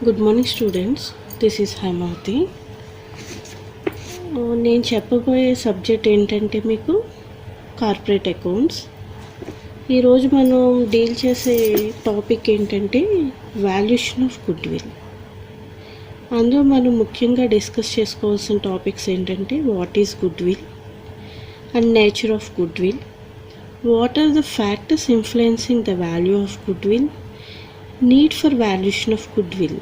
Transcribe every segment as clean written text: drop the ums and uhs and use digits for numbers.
Good morning students, this is Haimavathi. నేను చెప్పబోయే subject ఏంటంటే మీకు కార్పొరేట్ అకౌంట్స్. ఈరోజు మనం డీల్ చేసే టాపిక్ ఏంటంటే వాల్యుయేషన్ ఆఫ్ గుడ్ విల్. అందులో మనం ముఖ్యంగా డిస్కస్ చేసుకోవాల్సిన టాపిక్స్ ఏంటంటే what is goodwill and nature of good will, what are the factors influencing the value of good will, need for valuation of good will.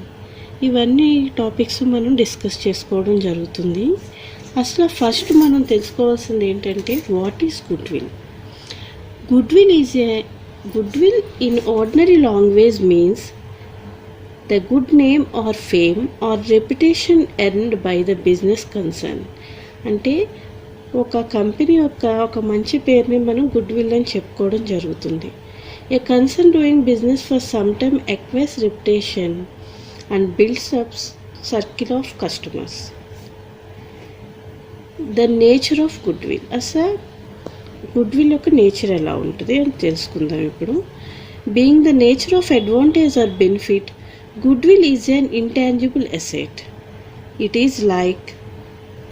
ఇవన్నీ topics మనం discuss చేసుకోవడం జరుగుతుంది. అసలు ఫస్ట్ మనం తెలుసుకోవాల్సింది ఏంటంటే what is goodwill. Goodwill in ordinary language means the good name or fame or reputation earned by the business concern. అంటే ఒక కంపెనీ యొక్క ఒక మంచి పేరుని మనం గుడ్ విల్ అని చెప్పుకోవడం జరుగుతుంది. A concern doing business for some time acquires reputation and builds up circle of customers. The nature of goodwill. అసలు goodwill యొక్క నేచర్ ఎలా ఉంటుంది అని తెలుసుకుందాం ఇప్పుడు. Being the nature of advantage or benefit, goodwill is an intangible asset. It is like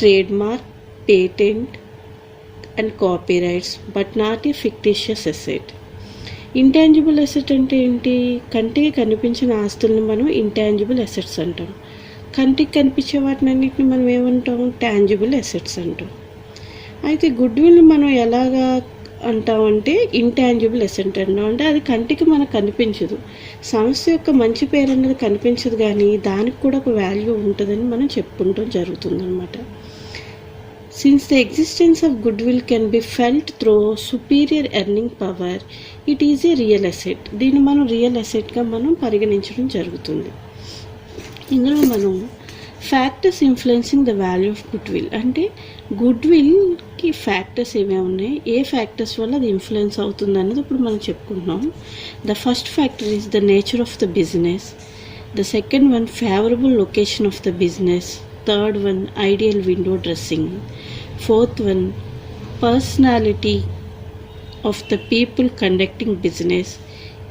trademark, patent and copyrights, but not a fictitious asset. Intangible asset అంటే ఏంటి? కంటికి కనిపించిన ఆస్తుల్ని మనం ఇంటాంజిబుల్ అసెట్స్ అంటాం. కంటికి కనిపించే వాటిని అన్నింటిని మనం ఏమంటాం? టాంజిబుల్ అసెట్స్ అంటాం. అయితే గుడ్ విల్ మనం ఎలాగా అంటామంటే ఇంటాంజిబుల్ అసెట్ అంటాం. అంటే అది కంటికి మనకు కనిపించదు, సంస్థ యొక్క మంచి పేరు అనేది కనిపించదు, కానీ దానికి కూడా ఒక వాల్యూ ఉంటుందని మనం చెప్పుకుంటాం జరుగుతుందన్నమాట. Since the existence of goodwill can be felt through superior earning power, it is a real asset. దీన్ని మనం రియల్ అసెట్గా మనం పరిగణించడం జరుగుతుంది. ఇందులో మనం factors influencing the value of good will అంటే గుడ్ విల్కి ఫ్యాక్టర్స్ ఏమేమి ఉన్నాయి, ఏ ఫ్యాక్టర్స్ వల్ల అది ఇన్ఫ్లుయెన్స్ అవుతుంది అన్నది ఇప్పుడు మనం చెప్పుకుంటున్నాం. The first factor is the nature of the business. The second one favourable location of the business. Third one, ideal window dressing. Fourth one, personality of the people conducting business.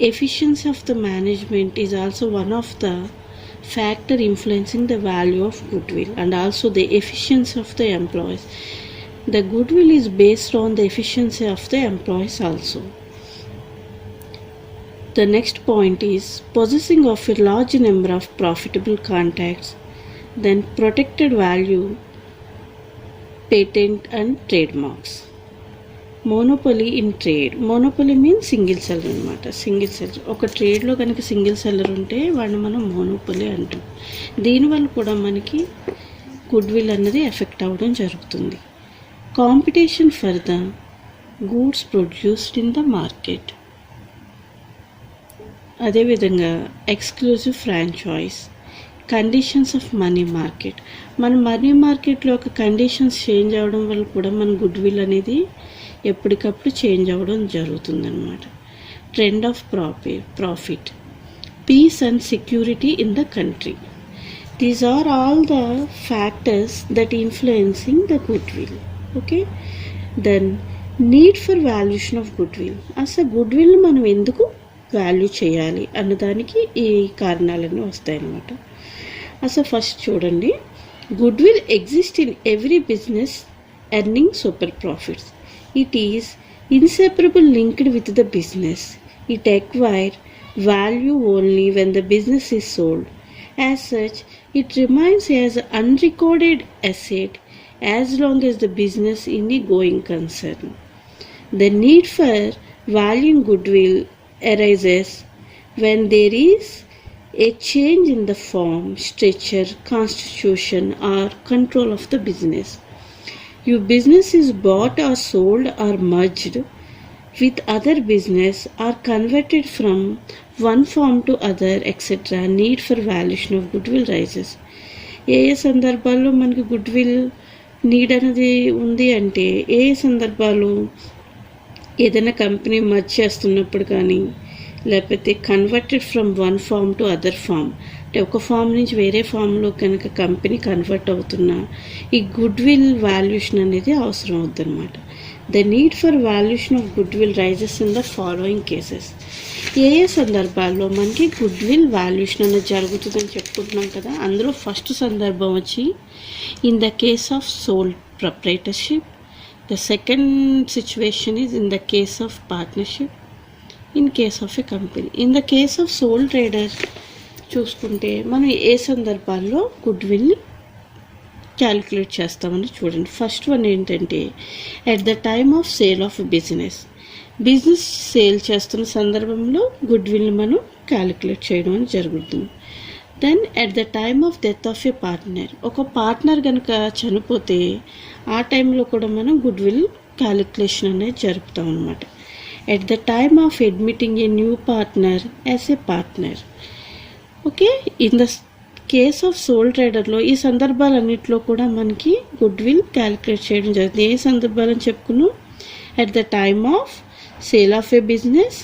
Efficiency of the management is also one of the factor influencing the value of goodwill, and also the efficiency of the employees. The goodwill is based on the efficiency of the employees also. The next point is possessing of a large number of profitable contacts. Then protected value, patent and trademarks. Monopoly in trade. Monopoly means single seller అనమాట. Single seller ఒక ట్రేడ్లో కనుక single seller ఉంటే వాడిని మనం monopoly అంటాం. దీనివల్ల కూడా మనకి గుడ్ విల్ అన్నది ఎఫెక్ట్ అవ్వడం జరుగుతుంది. Competition for the goods produced in the market. అదేవిధంగా exclusive franchise. Conditions of money market. మన మనీ మార్కెట్లో ఒక కండిషన్స్ చేంజ్ అవ్వడం వల్ల కూడా మన గుడ్ విల్ అనేది ఎప్పటికప్పుడు చేంజ్ అవ్వడం జరుగుతుందన్నమాట. Trend of profit, peace and security in the country. These are all the factors that influencing the goodwill. Okay, then need for valuation of good will. అసలు goodwill మనం ఎందుకు value చేయాలి అన్నదానికి ఈ కారణాలన్నీ వస్తాయన్నమాట. అసలు ఫస్ట్ చూడండి, good will exist in every business earning super profits. It is inseparable linked with the business. It acquire value only when the business is sold. As such it remains as unrecorded asset as long as the business in the going concern. The need for valuing good will arises when there is a change in the form, structure, constitution or control of the business. Your business is bought or sold or merged with other business or converted from one form to other, etc. Need for valuation of goodwill rises. ఏ సందర్భాల్లో మనకి good will need అనేది ఉంది అంటే ఏ సందర్భాలు ఏదైనా company merge చేస్తున్నప్పుడు కానీ, లేకపోతే converted from one form to other form అంటే ఒక ఫామ్ నుంచి వేరే ఫామ్లో కనుక కంపెనీ కన్వర్ట్ అవుతున్నా ఈ గుడ్ విల్ వాల్యుయేషన్ అనేది అవసరం అవుతుందన్నమాట. The need for valuation of good will rises in the following cases. ఏ సందర్భాల్లో మనకి గుడ్ విల్ వాల్యుయేషన్ అనేది జరుగుతుందని చెప్పుకుంటున్నాం కదా. అందులో ఫస్ట్ సందర్భం వచ్చి in the case of sole proprietorship. The second situation is in the case of partnership, in case of a company. In the case of sole trader చూసుకుంటే మనం ఏ సందర్భాల్లో గుడ్ విల్ క్యాలిక్యులేట్ చేస్తామని చూడండి. ఫస్ట్ వన్ ఏంటంటే at the time of sale of business sale చేస్తున్న సందర్భంలో గుడ్ విల్ని మనం క్యాలిక్యులేట్ చేయడం అని జరుగుతుంది. Then at the time of death of a partner, ఒక పార్ట్నర్ కనుక చనిపోతే ఆ టైంలో కూడా మనం గుడ్ విల్ క్యాలిక్యులేషన్ అనేది జరుపుతాం అనమాట. At the time of admitting a new partner as a partner. Okay, in the case of sole ట్రేడర్లో ఈ సందర్భాలన్నింటిలో కూడా మనకి గుడ్ విల్ క్యాలిక్యులేట్ చేయడం జరుగుతుంది. ఏ సందర్భాలని చెప్పుకున్నాం? At the time of sale of A business,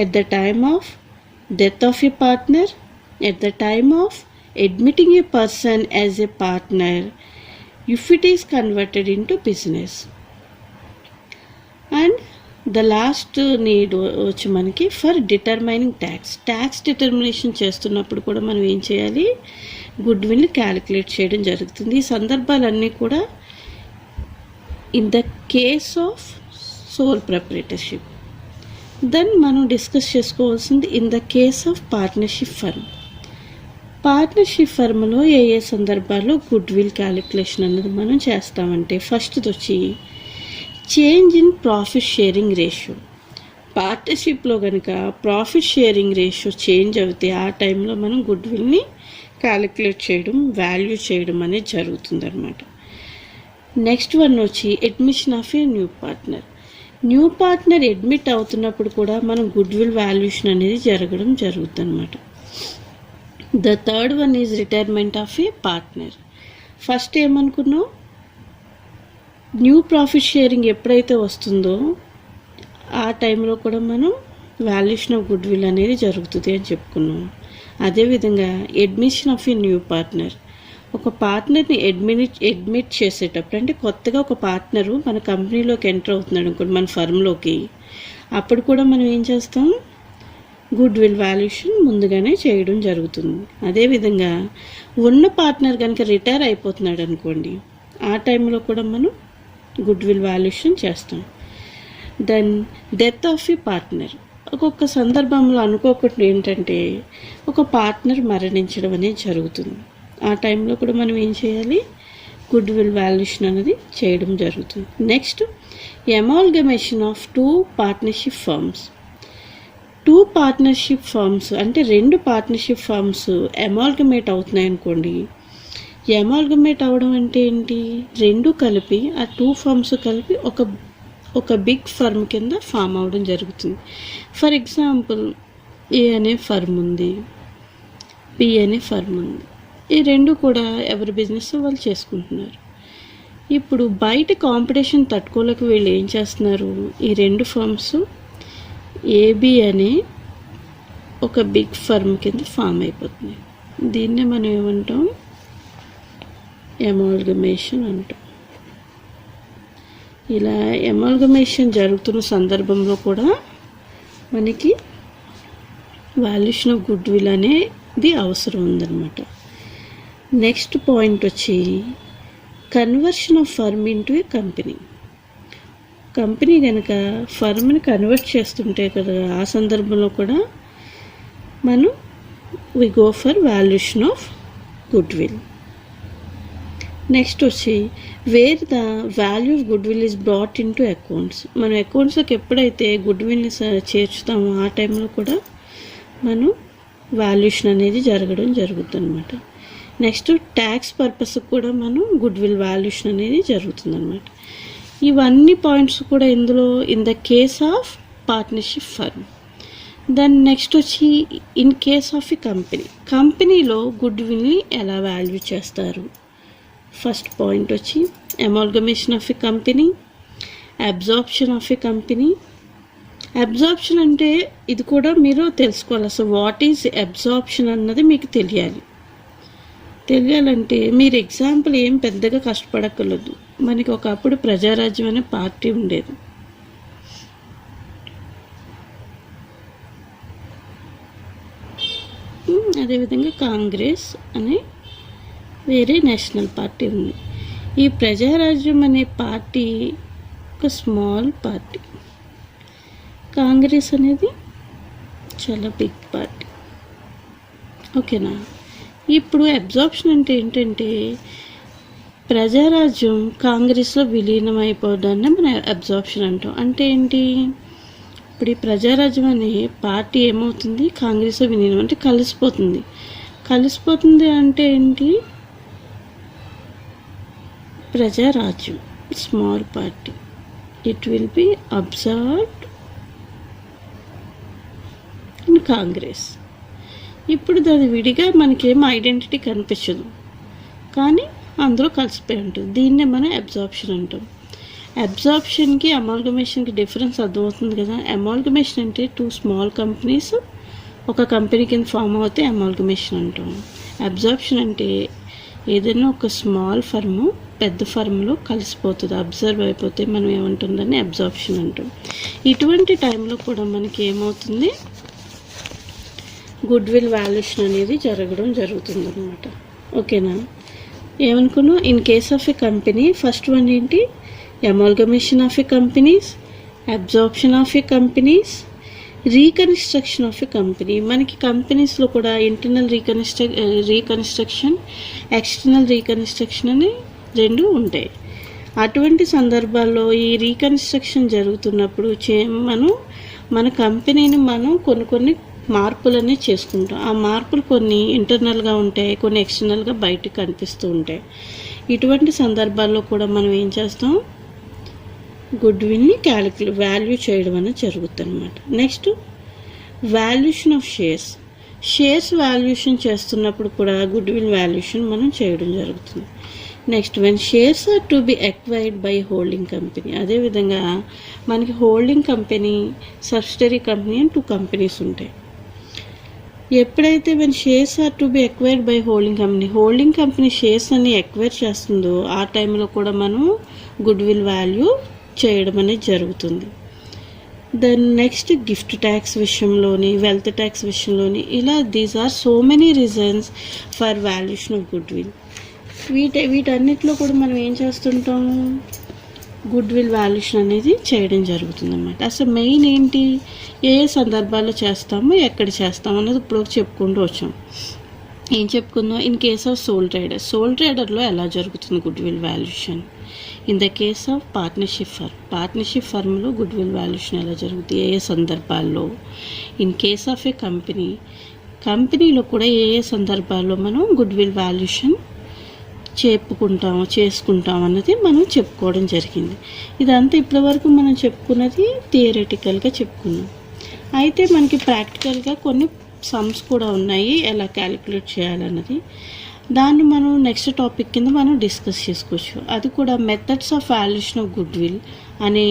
at the time of death of a partner, at the time of admitting A person as a partner if it is converted in to business. And the last need వచ్చి మనకి for determining tax determination చేస్తున్నప్పుడు కూడా మనం ఏం చేయాలి? Good will calculate చేయడం జరుగుతుంది. ఈ సందర్భాలన్నీ కూడా in the case of sole proprietorship. Then మనం డిస్కస్ చేసుకోవాల్సింది in the case of partnership firm. Partnership ఫర్మ్లో ఏ సందర్భాల్లో గుడ్ విల్ క్యాలిక్యులేషన్ అన్నది మనం చేస్తామంటే ఫస్ట్ వచ్చి change in profit sharing ratio. పార్ట్నర్షిప్లో కనుక ప్రాఫిట్ షేరింగ్ రేషియో చేంజ్ అవుతే ఆ టైంలో మనం గుడ్ విల్ని క్యాలిక్యులేట్ చేయడం, వాల్యూ చేయడం అనేది జరుగుతుంది అనమాట. నెక్స్ట్ వన్ వచ్చి admission of a new partner admit అవుతున్నప్పుడు కూడా మనం గుడ్ విల్ వాల్యుయేషన్ అనేది జరగడం జరుగుతుంది అనమాట. The third one is retirement of a partner. First ఏమనుకున్నాం? న్యూ ప్రాఫిట్ షేరింగ్ ఎప్పుడైతే వస్తుందో ఆ టైంలో కూడా మనం వాల్యుయేషన్ ఆఫ్ గుడ్ విల్ అనేది జరుగుతుంది అని చెప్పుకున్నాం. అదేవిధంగా admission of a new partner, ఒక పార్ట్నర్ని అడ్మిట్ చేసేటప్పుడు, అంటే కొత్తగా ఒక పార్ట్నరు మన కంపెనీలోకి ఎంటర్ అవుతున్నాడు అనుకోండి, మన ఫర్మ్లోకి, అప్పుడు కూడా మనం ఏం చేస్తాం? గుడ్ విల్ వాల్యుయేషన్ ముందుగానే చేయడం జరుగుతుంది. అదేవిధంగా ఉన్న పార్ట్నర్ కనుక రిటైర్ అయిపోతున్నాడు అనుకోండి, ఆ టైంలో కూడా మనం గుడ్ విల్ వాల్యుయేషన్ చేస్తాం. Then death of a partner. ఒక్కొక్క సందర్భంలో అనుకోకుండా ఏంటంటే ఒక పార్ట్నర్ మరణించడం అనేది జరుగుతుంది. ఆ టైంలో కూడా మనం ఏం చేయాలి? గుడ్ విల్ వాల్యుయేషన్ అనేది చేయడం జరుగుతుంది. Next amalgamation of two partnership firms అంటే రెండు పార్ట్నర్షిప్ ఫర్మ్స్ అమాల్గమేట్ అవుతున్నాయి అనుకోండి. అమాల్గమేట్ అవడం అంటే ఏంటి? రెండు కలిపి, ఆ టూ ఫర్మ్స్ కలిపి ఒక బిగ్ ఫర్మ్ కింద ఫామ్ అవడం జరుగుతుంది. ఫర్ ఎగ్జాంపుల్ ఏ అనే ఫర్మ్ ఉంది, బి అనే ఫర్మ్ ఉంది. ఈ రెండు కూడా ఎవరి బిజినెస్ వాళ్ళు చేసుకుంటున్నారు. ఇప్పుడు బయట కాంపిటీషన్ తట్టుకోలేక వీళ్ళు ఏం చేస్తున్నారు? ఈ రెండు ఫర్మ్స్ ఏబి అనే ఒక బిగ్ ఫర్మ్ కింద ఫామ్ అయిపోతున్నాయి. దీన్నే మనం ఏమంటాం? అమాల్గమేషన్ అంటాం. ఇలా అమాల్గమేషన్ జరుగుతున్న సందర్భంలో కూడా మనకి వాల్యుయేషన్ ఆఫ్ గుడ్ విల్ అనేది అవసరం ఉందన్నమాట. నెక్స్ట్ పాయింట్ వచ్చి conversion of firm into a company కనుక ఫర్మ్ని కన్వర్ట్ చేస్తుంటే కదా, ఆ సందర్భంలో కూడా మనం we go for valuation of good will. Next వచ్చి where the value of good will is brought into accounts. మనం అకౌంట్స్లోకి ఎప్పుడైతే గుడ్ విల్ని చేర్చుతామో ఆ టైంలో కూడా మనం వాల్యుయేషన్ అనేది జరగడం జరుగుతుంది అనమాట. నెక్స్ట్ ట్యాక్స్ పర్పస్ కూడా మనం గుడ్ విల్ వాల్యుయేషన్ అనేది జరుగుతుంది అనమాట. ఇవన్నీ పాయింట్స్ కూడా ఇందులో in the case of partnership firm. Then next వచ్చి ఇన్ కేస్ ఆఫ్ ఏ కంపెనీలో గుడ్ విల్ని ఎలా వాల్యూ చేస్తారు? ఫస్ట్ పాయింట్ వచ్చి amalgamation of a company, absorption of a company. Absorption అంటే ఇది కూడా మీరు తెలుసుకోవాలి. అసలు వాట్ ఈజ్ అబ్జార్ప్షన్ అన్నది మీకు తెలియాలంటే మీరు ఎగ్జాంపుల్ ఏం పెద్దగా కష్టపడక్కర్లేదు. మనకి ఒకప్పుడు ప్రజారాజ్యం అనే పార్టీ ఉండేది. అదేవిధంగా కాంగ్రెస్ అనే వేరే నేషనల్ పార్టీ ఉంది. ఈ ప్రజారాజ్యం అనే పార్టీ ఒక స్మాల్ పార్టీ, కాంగ్రెస్ అనేది చాలా బిగ్ పార్టీ. ఓకేనా. ఇప్పుడు అబ్జార్ప్షన్ అంటే ఏంటంటే ప్రజారాజ్యం కాంగ్రెస్లో విలీనం అయిపోవడాన్ని మనం అబ్జార్ప్షన్ అంటాం. అంటే ఏంటి, ఇప్పుడు ఈ ప్రజారాజ్యం అనే పార్టీ ఏమవుతుంది, కాంగ్రెస్లో విలీనం అంటే కలిసిపోతుంది. కలిసిపోతుంది అంటే ఏంటి, Praja Rajyam small party it will be observed in Congress. ఇప్పుడు దాని విడిగా మనకేం ఐడెంటిటీ కనిపించదు, కానీ అందులో కలిసిపోయి ఉంటుంది. దీన్నే మనం అబ్జార్ప్షన్ అంటాం. అబ్జార్ప్షన్కి అమాల్గమేషన్కి డిఫరెన్స్ అర్థమవుతుంది కదా. అమాల్గమేషన్ అంటే 2 స్మాల్ కంపెనీస్ ఒక కంపెనీ కింద ఫామ్ అవుతే అమాల్గమేషన్ అంటాం. అబ్జార్ప్షన్ అంటే ఏదైనా ఒక స్మాల్ ఫర్ము పెద్ద ఫర్మ్లో కలిసిపోతుంది, అబ్జర్వ్ అయిపోతే మనం ఏమంటుందని అబ్జార్ప్షన్ అంటాం. ఇటువంటి టైంలో కూడా మనకి ఏమవుతుంది, గుడ్ విల్ వాల్యుయేషన్ అనేది జరుగుతుంది అనమాట. ఓకేనా. ఏమనుకున్నాం, in case of a company first one ఏంటి, amalgamation of a companies, absorption of a companies, reconstruction of a company. మనకి కంపెనీస్లో కూడా ఇంటర్నల్ రీకన్స్ట్రక్షన్, ఎక్స్టర్నల్ రీకన్స్ట్రక్షన్ అని 2 ఉంటాయి. అటువంటి సందర్భాల్లో ఈ రీకన్స్ట్రక్షన్ జరుగుతున్నప్పుడు మనం మన కంపెనీని కొన్ని మార్పులన్నీ చేసుకుంటాం. ఆ మార్పులు కొన్ని ఇంటర్నల్గా ఉంటాయి, కొన్ని ఎక్స్టర్నల్గా బయటకు కనిపిస్తూ ఉంటాయి. ఇటువంటి సందర్భాల్లో కూడా మనం ఏం చేస్తాం, గుడ్ విల్ని వాల్యూ చేయడం అనేది జరుగుతుంది అనమాట. Next valuation of shares valuation చేస్తున్నప్పుడు కూడా గుడ్ విల్ వాల్యుయేషన్ మనం చేయడం జరుగుతుంది. Next when shares are to be acquired by holding company. అదేవిధంగా మనకి హోల్డింగ్ కంపెనీ, సబ్సిడరీ కంపెనీ అని 2 కంపెనీస్ ఉంటాయి. ఎప్పుడైతే when shares are to be acquired by holding company shares అన్ని అక్వైర్ చేస్తుందో ఆ టైంలో కూడా మనం గుడ్ విల్ వాల్యూ చేయడం అనేది జరుగుతుంది. దెన్ నెక్స్ట్ గిఫ్ట్ ట్యాక్స్ విషయంలోని, వెల్త్ ట్యాక్స్ విషయంలోని, ఇలా these are so many reasons for valuation of good will. వీటన్నిటిలో కూడా మనం ఏం చేస్తుంటాం, గుడ్ విల్ వాల్యుయేషన్ అనేది చేయడం జరుగుతుంది అన్నమాట. అసలు మెయిన్ ఏంటి, ఏ సందర్భాల్లో చేస్తామో ఎక్కడ చేస్తామో అన్నది ఇప్పుడు చెప్పుకుంటూ వచ్చాం. ఏం చెప్పుకుందాం, ఇన్ కేస్ ఆఫ్ సోల్ ట్రేడర్లో ఎలా జరుగుతుంది good will valuation. In the case of partnership ఫర్మ్లో గుడ్ విల్ వాల్యుయేషన్ ఎలా జరుగుతుంది, ఏ సందర్భాల్లో. ఇన్ కేస్ ఆఫ్ ఏ కంపెనీలో కూడా ఏ సందర్భాల్లో మనం గుడ్ విల్ వాల్యుయేషన్ చేసుకుంటాం అన్నది మనం చెప్పుకోవడం జరిగింది. ఇదంతా ఇప్పటివరకు మనం చెప్పుకున్నది థియరిటికల్గా చెప్పుకున్నాం. అయితే మనకి ప్రాక్టికల్గా కొన్ని సమ్స్ కూడా ఉన్నాయి, ఎలా క్యాలిక్యులేట్ చేయాలన్నది. దాన్ని మనం నెక్స్ట్ టాపిక్ కింద మనం డిస్కస్ చేసుకోవచ్చు. అది కూడా methods of valuation of good will అనే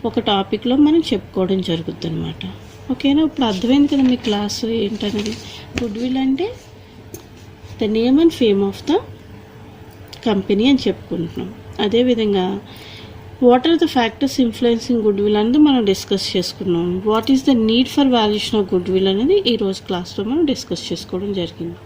ఒక టాపిక్లో మనం చెప్పుకోవడం జరుగుతుంది అనమాట. ఓకేనా. ఇప్పుడు అర్థమైంది కదా మీ క్లాసు ఏంటనేది. గుడ్ విల్ అంటే the name and fame of the company అని చెప్పుకుంటున్నాం. అదేవిధంగా what are the factors influencing goodwill అనేది మనం డిస్కస్ చేసుకున్నాం. What is the need for valuation of good will అనేది ఈరోజు క్లాస్లో మనం డిస్కస్ చేసుకోవడం జరిగింది.